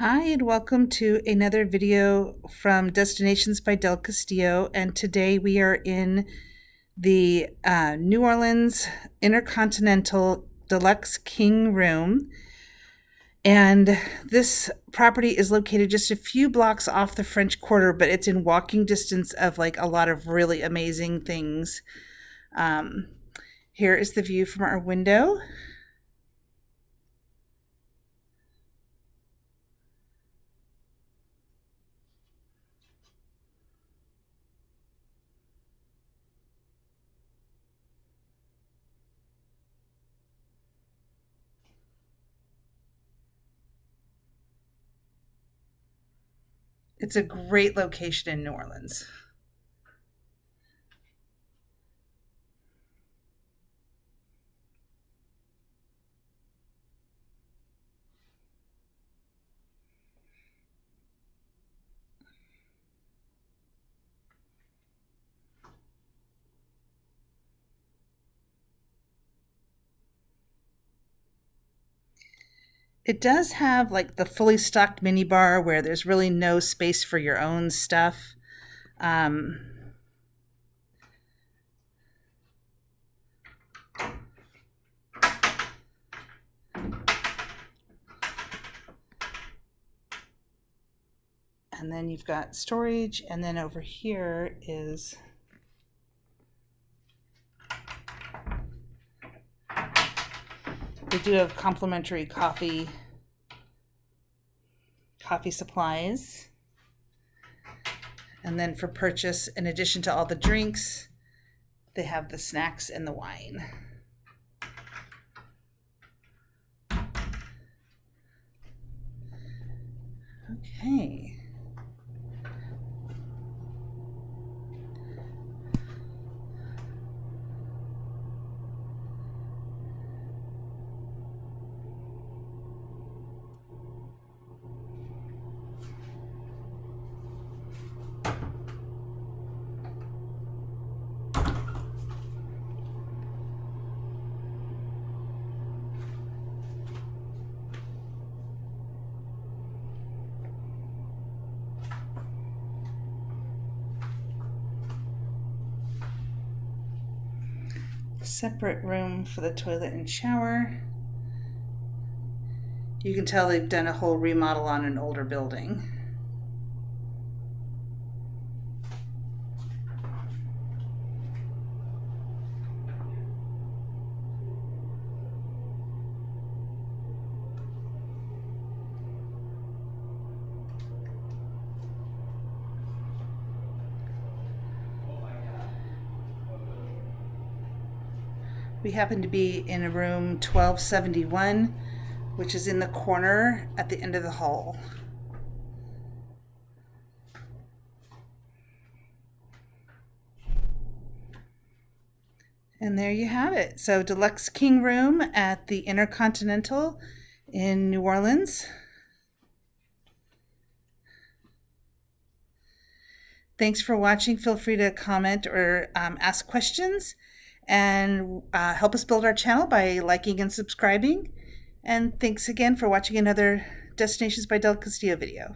Hi, and welcome to another video from Destinations by DelCastillo. And today we are in the New Orleans InterContinental Deluxe King Room. And this property is located just a few blocks off the French Quarter, but it's in walking distance of like a lot of really amazing things. Here is the view from our window. It's a great location in New Orleans. It does have like the fully stocked minibar where there's really no space for your own stuff. Um, and then you've got storage, and then over here is they do have complimentary coffee supplies. And then for purchase, in addition to all the drinks, they have the snacks and the wine. Okay. Separate room for the toilet and shower. You can tell they've done a whole remodel on an older building. We happen to be in a room 1271, which is in the corner at the end of the hall. And there you have it. So Deluxe King Room at the InterContinental in New Orleans. Thanks for watching. Feel free to comment or ask questions, and help us build our channel by liking and subscribing. And thanks again for watching another Destinations by DelCastillo video.